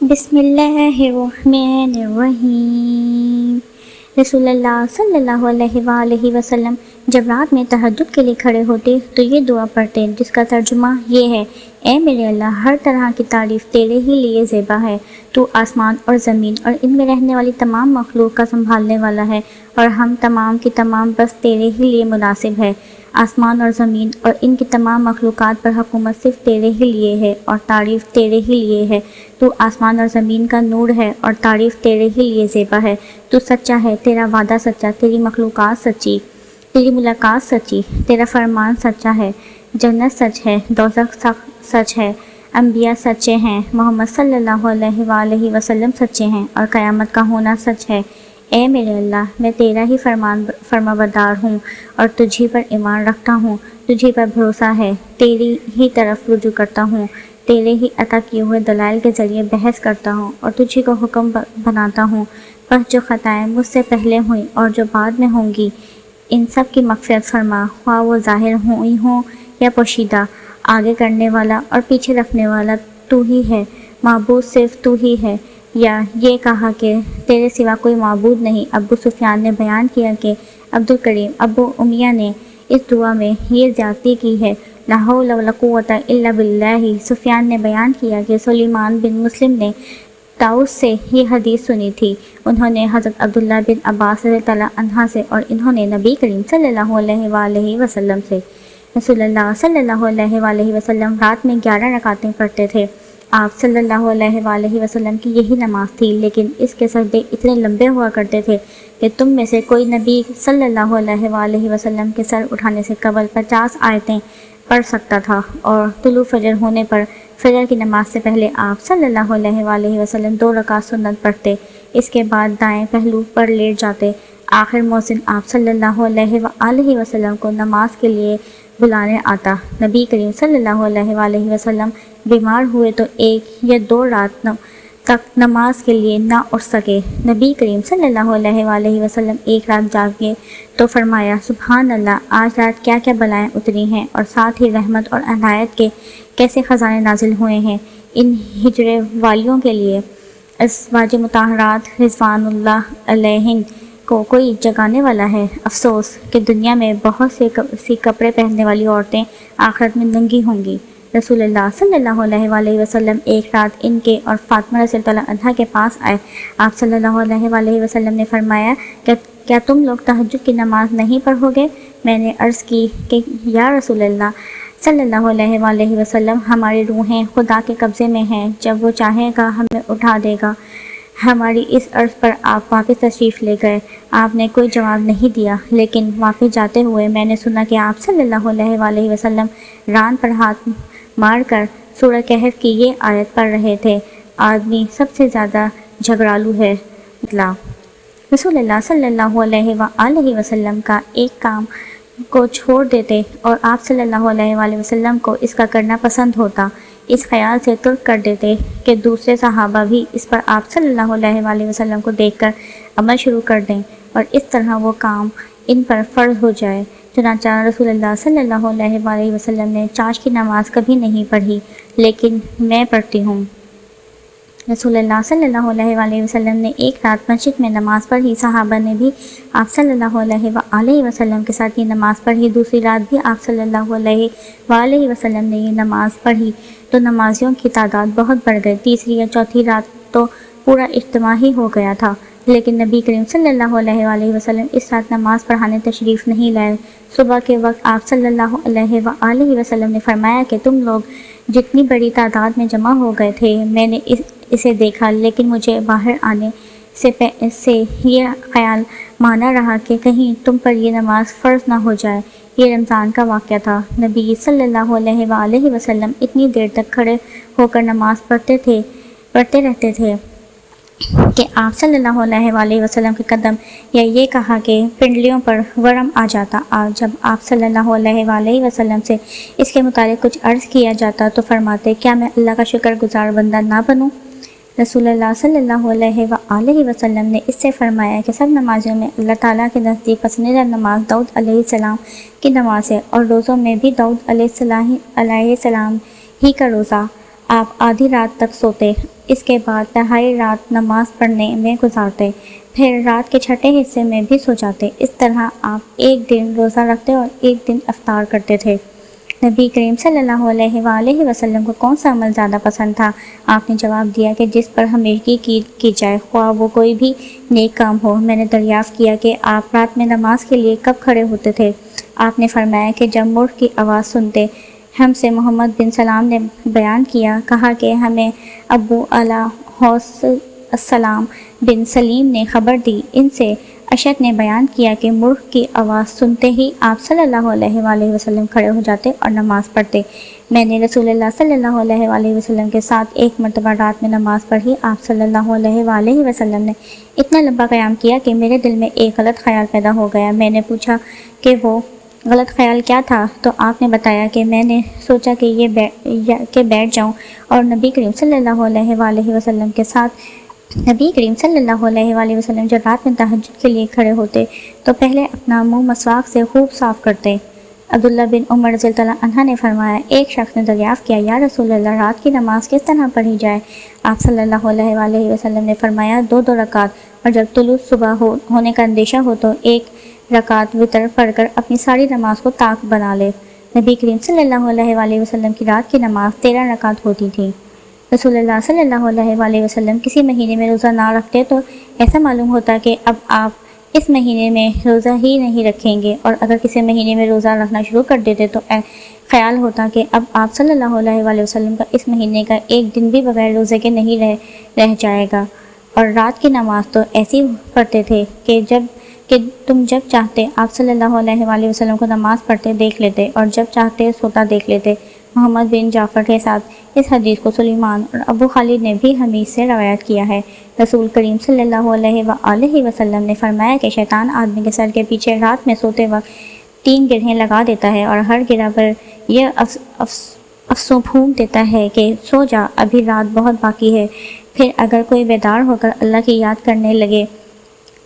بسم اللہ الرحمن الرحیم۔ رسول اللہ صلی اللہ علیہ وآلہ وسلم جب رات میں تہجد کے لیے کھڑے ہوتے تو یہ دعا پڑھتے، جس کا ترجمہ یہ ہے: اے میرے اللہ، ہر طرح کی تعریف تیرے ہی لیے زیبا ہے۔ تو آسمان اور زمین اور ان میں رہنے والی تمام مخلوق کا سنبھالنے والا ہے، اور ہم تمام کی تمام بس تیرے ہی لیے مناسب ہے۔ آسمان اور زمین اور ان کی تمام مخلوقات پر حکومت صرف تیرے ہی لیے ہے اور تعریف تیرے ہی لیے ہے۔ تو آسمان اور زمین کا نور ہے اور تعریف تیرے ہی لیے زیبا ہے۔ تو سچا ہے، تیرا وعدہ سچا، تیری مخلوقات سچی، تیری ملاقات سچی، تیرا فرمان سچا ہے، جنت سچ ہے، دوزخ سچ ہے، انبیاء سچے ہیں، محمد صلی اللہ علیہ وآلہ وسلم سچے ہیں، اور قیامت کا ہونا سچ ہے۔ اے میرے اللہ، میں تیرا ہی فرما بردار ہوں اور تجھی پر ایمان رکھتا ہوں، تجھی پر بھروسہ ہے، تیری ہی طرف رجوع کرتا ہوں، تیرے ہی عطا کیے ہوئے دلائل کے ذریعے بحث کرتا ہوں اور تجھی کو حکم بناتا ہوں۔ بس جو خطائیں مجھ سے پہلے ہوئیں اور جو بعد میں ہوں گی، ان سب کی مغفرت فرما، خواہ وہ ظاہر ہوئی ہوں یا پوشیدہ۔ آگے کرنے والا اور پیچھے رکھنے والا تو ہی ہے، معبود صرف تو ہی ہے۔ یا یہ کہا کہ تیرے سوا کوئی معبود نہیں۔ ابو سفیان نے بیان کیا کہ عبدالکریم ابو امیہ نے اس دعا میں یہ زیادتی کی ہے: لا حول ولا قوۃ الا باللہ۔ سفیان نے بیان کیا کہ سلیمان بن مسلم نے طاؤس سے یہ حدیث سنی تھی۔ انہوں نے حضرت عبداللہ بن عباس رضی اللہ عنہ سے، اور انہوں نے نبی کریم صلی اللہ علیہ وآلہ وسلم سے۔ رسول اللہ صلی اللہ علیہ وآلہ وسلم رات میں 11 رکعتیں پڑھتے تھے۔ آپ صلی اللہ علیہ وآلہ وسلم کی یہی نماز تھی، لیکن اس کے سجدے اتنے لمبے ہوا کرتے تھے کہ تم میں سے کوئی نبی صلی اللہ علیہ وآلہ وسلم کے سر اٹھانے سے قبل 50 آیتیں پڑھ سکتا تھا، اور طلوع فجر ہونے پر فجر کی نماز سے پہلے آپ صلی اللہ علیہ وآلہ وسلم 2 رکعت سنت پڑھتے، اس کے بعد دائیں پہلو پر لیٹ جاتے۔ آخر مؤذن آپ صلی اللہ علیہ وآلہ وسلم کو نماز کے لیے بلانے آتا۔ نبی کریم صلی اللہ علیہ وآلہ وسلم بیمار ہوئے تو 1 یا 2 رات تک نماز کے لیے نہ اٹھ سکے۔ نبی کریم صلی اللہ علیہ وآلہ وسلم ایک رات جاگے تو فرمایا: سبحان اللہ، آج رات کیا کیا بلائیں اتری ہیں، اور ساتھ ہی رحمت اور عنایت کے کیسے خزانے نازل ہوئے ہیں ان ہجرے والیوں کے لیے۔ ازواج مطہرات رضوان اللہ علیہن کو کوئی جگانے والا ہے؟ افسوس کہ دنیا میں بہت سی کپڑے پہننے والی عورتیں آخرت میں ننگی ہوں گی۔ رسول اللہ صلی اللہ علیہ وآلہ وسلم ایک رات ان کے اور فاطمہ رضی اللہ عنہا کے پاس آئے۔ آپ صلی اللہ علیہ وآلہ وسلم نے فرمایا کہ کیا تم لوگ تہجد کی نماز نہیں پڑھو گے؟ میں نے عرض کی کہ یا رسول اللہ صلی اللہ علیہ وآلہ وسلم، ہماری روحیں خدا کے قبضے میں ہیں، جب وہ چاہے گا ہمیں اٹھا دے گا۔ ہماری اس عرض پر آپ واپس تشریف لے گئے۔ آپ نے کوئی جواب نہیں دیا، لیکن واپس جاتے ہوئے میں نے سنا کہ آپ صلی اللہ علیہ وآلہ وسلم ران پر ہاتھ مار کر سورہ کہف کی یہ آیت پڑھ رہے تھے: آدمی سب سے زیادہ جھگڑالو ہے۔ رسول اللہ صلی اللہ علیہ وآلہ وسلم کا ایک کام کو چھوڑ دیتے اور آپ صلی اللہ علیہ وآلہ وسلم کو اس کا کرنا پسند ہوتا، اس خیال سے ترک کر دیتے کہ دوسرے صحابہ بھی اس پر آپ صلی اللہ علیہ وآلہ وسلم کو دیکھ کر عمل شروع کر دیں، اور اس طرح وہ کام ان پر فرض ہو جائے۔ چنانچہ رسول اللہ صلی اللہ علیہ وآلہ وسلم نے چاش کی نماز کبھی نہیں پڑھی، لیکن میں پڑھتی ہوں۔ رسول اللہ صلی اللہ علیہ وآلہ وسلم نے ایک رات مسجد میں نماز پڑھی، صحابہ نے بھی آپ صلی اللہ علیہ وآلہ وسلم کے ساتھ یہ نماز پڑھی۔ دوسری رات بھی آپ صلی اللہ علیہ وآلہ وسلم نے یہ نماز پڑھی تو نمازیوں کی تعداد بہت بڑھ گئی۔ تیسری یا چوتھی رات تو پورا اجتماع ہی ہو گیا تھا، لیکن نبی کریم صلی اللہ علیہ وآلہ وسلم اس رات نماز پڑھانے تشریف نہیں لائے۔ صبح کے وقت آپ صلی اللہ علیہ وآلہ وسلم نے فرمایا کہ تم لوگ جتنی بڑی تعداد میں جمع ہو گئے تھے، میں نے اسے دیکھا، لیکن مجھے باہر آنے سے یہ خیال مانا رہا کہ کہیں تم پر یہ نماز فرض نہ ہو جائے۔ یہ رمضان کا واقعہ تھا۔ نبی صلی اللہ علیہ وآلہ وسلم اتنی دیر تک کھڑے ہو کر نماز پڑھتے رہتے تھے کہ آپ صلی اللہ علیہ وآلہ وسلم کے قدم یا یہ کہا کہ پنڈلیوں پر ورم آ جاتا۔ جب آپ صلی اللہ علیہ وآلہ وسلم سے اس کے متعلق کچھ عرض کیا جاتا تو فرماتے: کیا میں اللہ کا شکر گزار بندہ نہ بنوں؟ رسول اللہ صلی اللہ علیہ وآلہ وسلم نے اس سے فرمایا کہ سب نمازوں میں اللہ تعالیٰ کے نزدیک پسندیدہ نماز داؤد علیہ السلام کی نماز ہے، اور روزوں میں بھی داؤد علیہ السلام ہی کا روزہ آپ آدھی رات تک سوتے، اس کے بعد تہائی رات نماز پڑھنے میں گزارتے، پھر رات کے چھٹے حصے میں بھی سو جاتے۔ اس طرح آپ ایک دن روزہ رکھتے اور ایک دن افطار کرتے تھے۔ نبی کریم صلی اللہ علیہ وآلہ وسلم کو کون سا عمل زیادہ پسند تھا؟ آپ نے جواب دیا کہ جس پر ہمیشگی کی جائے، خواہ وہ کوئی بھی نیک کام ہو۔ میں نے دریافت کیا کہ آپ رات میں نماز کے لیے کب کھڑے ہوتے تھے؟ آپ نے فرمایا کہ جب مرغ کی آواز سنتے۔ ہم سے محمد بن سلام نے بیان کہا کہ ہمیں ابو اعلیٰ حوث السلام بن سلیم نے خبر دی۔ ان سے اشعث نے بیان کیا کہ مرغ کی آواز سنتے ہی آپ صلی اللہ علیہ وآلہ وسلم کھڑے ہو جاتے اور نماز پڑھتے۔ میں نے رسول اللہ صلی اللہ علیہ وآلہ وسلم کے ساتھ ایک مرتبہ رات میں نماز پڑھی۔ آپ صلی اللہ علیہ وآلہ وسلم نے اتنا لمبا قیام کیا کہ میرے دل میں ایک غلط خیال پیدا ہو گیا۔ میں نے پوچھا کہ وہ غلط خیال کیا تھا؟ تو آپ نے بتایا کہ میں نے سوچا کہ بیٹھ جاؤں اور نبی کریم صلی اللہ علیہ وآلہ وسلم کے ساتھ۔ نبی کریم صلی اللہ علیہ وآلہ وسلم جب رات میں تہجد کے لیے کھڑے ہوتے تو پہلے اپنا منہ مسواک سے خوب صاف کرتے۔ عبداللہ بن عمر رضی اللہ عنہ نے فرمایا، ایک شخص نے دریافت کیا، یا رسول اللہ، رات کی نماز کس طرح پڑھی جائے؟ آپ صلی اللہ علیہ وآلہ وسلم نے فرمایا، 2 رکعت، اور جب طلوع صبح ہونے کا اندیشہ ہو تو 1 رکعت وتر پڑھ کر اپنی ساری نماز کو طاق بنا لے۔ نبی کریم صلی اللہ علیہ وآلہ وسلم کی رات کی نماز 13 رکعت ہوتی تھی۔ رسول اللہ صلی اللہ علیہ وآلہ وسلم کسی مہینے میں روزہ نہ رکھتے تو ایسا معلوم ہوتا کہ اب آپ اس مہینے میں روزہ ہی نہیں رکھیں گے، اور اگر کسی مہینے میں روزہ رکھنا شروع کر دیتے تو خیال ہوتا کہ اب آپ صلی اللہ علیہ وآلہ وسلم کا اس مہینے کا ایک دن بھی بغیر روزے کے نہیں رہ جائے گا۔ اور رات کی نماز تو ایسی پڑھتے تھے کہ تم جب چاہتے آپ صلی اللہ علیہ وآلہ وسلم کو نماز پڑھتے دیکھ لیتے اور جب چاہتے سوتا دیکھ لیتے۔ محمد بن جعفر کے ساتھ اس حدیث کو سلیمان اور ابو خالد نے بھی حمید سے روایت کیا ہے۔ رسول کریم صلی اللہ علیہ وآلہ وسلم نے فرمایا کہ شیطان آدمی کے سر کے پیچھے رات میں سوتے وقت 3 گرہیں لگا دیتا ہے، اور ہر گرہ پر یہ افسوں پھونک دیتا ہے کہ سو جا، ابھی رات بہت باقی ہے۔ پھر اگر کوئی بیدار ہو کر اللہ کی یاد کرنے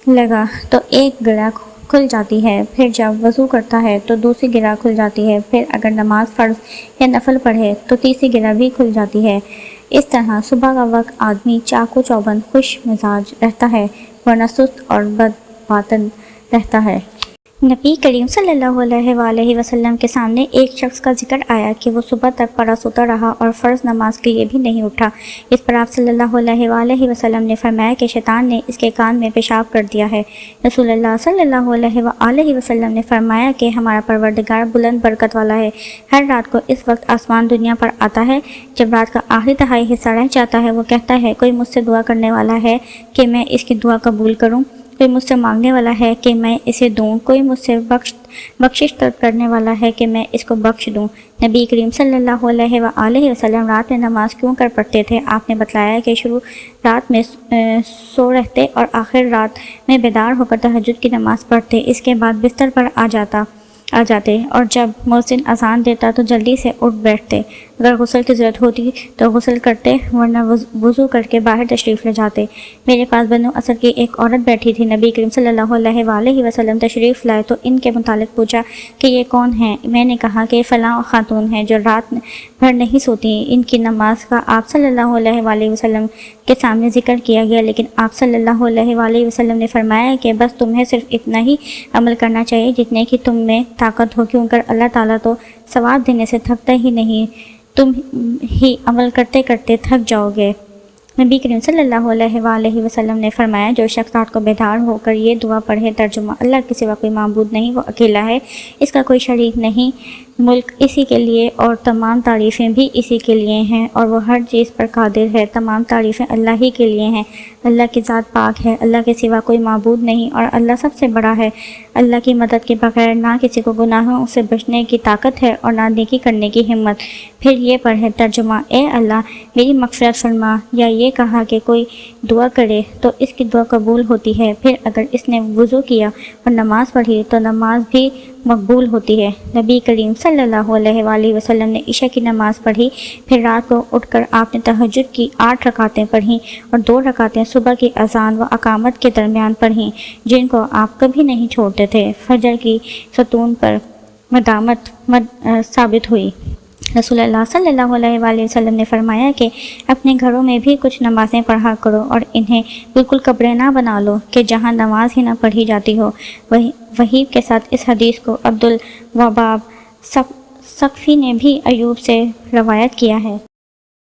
لگا تو ایک گرہ کھل جاتی ہے، پھر جب وضو کرتا ہے تو دوسری گرہ کھل جاتی ہے، پھر اگر نماز فرض یا نفل پڑھے تو تیسری گرہ بھی کھل جاتی ہے۔ اس طرح صبح کا وقت آدمی چاق و چوبند خوش مزاج رہتا ہے، ورنہ سست اور بد باطن رہتا ہے۔ نبی کریم صلی اللہ علیہ وآلہ وسلم کے سامنے ایک شخص کا ذکر آیا کہ وہ صبح تک پڑا سوتا رہا اور فرض نماز کے لیے بھی نہیں اٹھا۔ اس پر آپ صلی اللہ علیہ وآلہ وسلم نے فرمایا کہ شیطان نے اس کے کان میں پیشاب کر دیا ہے۔ رسول اللہ صلی اللہ علیہ وآلہ وسلم نے فرمایا کہ ہمارا پروردگار بلند برکت والا ہے۔ ہر رات کو اس وقت آسمان دنیا پر آتا ہے جب رات کا آخری تہائی حصہ رہ جاتا ہے۔ وہ کہتا ہے، کوئی مجھ سے دعا کرنے والا ہے کہ میں اس کی دعا قبول کروں؟ کوئی مجھ سے مانگنے والا ہے کہ میں اسے دوں؟ کوئی مجھ سے بخشش طلب کرنے والا ہے کہ میں اس کو بخش دوں؟ نبی کریم صلی اللہ علیہ وآلہ وسلم رات میں نماز کیوں کر پڑھتے تھے؟ آپ نے بتلایا کہ شروع رات میں سو رہتے اور آخر رات میں بیدار ہو کر تہجد کی نماز پڑھتے، اس کے بعد بستر پر آ جاتے اور جب مؤذن اذان دیتا تو جلدی سے اٹھ بیٹھتے۔ اگر غسل کی ضرورت ہوتی تو غسل کرتے، ورنہ وضو کر کے باہر تشریف لے جاتے۔ میرے پاس بنو اسد کی ایک عورت بیٹھی تھی۔ نبی کریم صلی اللہ علیہ وآلہ وسلم تشریف لائے تو ان کے متعلق پوچھا کہ یہ کون ہیں؟ میں نے کہا کہ فلاں خاتون ہیں جو رات بھر نہیں سوتی۔ ان کی نماز کا آپ صلی اللہ علیہ وآلہ وسلم کے سامنے ذکر کیا گیا، لیکن آپ صلی اللہ علیہ وآلہ وسلم نے فرمایا کہ بس تمہیں صرف اتنا ہی عمل کرنا چاہیے جتنے کی تم میں طاقت ہو، کیونکہ اللہ تعالیٰ تو ثواب دینے سے تھکتا ہی نہیں، تم ہی عمل کرتے کرتے تھک جاؤ گے۔ نبی کریم صلی اللہ علیہ وآلہ وسلم نے فرمایا، جو شخص رات کو بیدار ہو کر یہ دعا پڑھے، ترجمہ: اللہ کے سوا کوئی معبود نہیں، وہ اکیلا ہے، اس کا کوئی شریک نہیں، ملک اسی کے لیے اور تمام تعریفیں بھی اسی کے لیے ہیں، اور وہ ہر چیز پر قادر ہے، تمام تعریفیں اللہ ہی کے لیے ہیں، اللہ کی ذات پاک ہے، اللہ کے سوا کوئی معبود نہیں اور اللہ سب سے بڑا ہے۔ اللہ کی مدد کے بغیر نہ کسی کو گناہوں سے بچنے کی طاقت ہے اور نہ نیکی کرنے کی ہمت۔ پھر یہ پڑھے، ترجمہ: اے اللہ میری مغفرت فرما، یا یہ کہا کہ کوئی دعا کرے تو اس کی دعا قبول ہوتی ہے، پھر اگر اس نے وضو کیا اور نماز پڑھی تو نماز بھی مقبول ہوتی ہے۔ نبی کریم صلی اللہ علیہ وآلہ وسلم نے عشاء کی نماز پڑھی، پھر رات کو اٹھ کر آپ نے تہجد کی 8 رکعتیں پڑھیں اور 2 رکعتیں صبح کی اذان و اقامت کے درمیان پڑھیں، جن کو آپ کبھی نہیں چھوڑتے تھے۔ فجر کی ستون پر مدامت ثابت ہوئی۔ رسول اللہ صلی اللہ علیہ وآلہ وسلم نے فرمایا کہ اپنے گھروں میں بھی کچھ نمازیں پڑھا کرو اور انہیں بالکل قبریں نہ بنا لو کہ جہاں نماز ہی نہ پڑھی جاتی ہو۔ وحی کے ساتھ اس حدیث کو عبد الوہاب ثقفی نے بھی ایوب سے روایت کیا ہے۔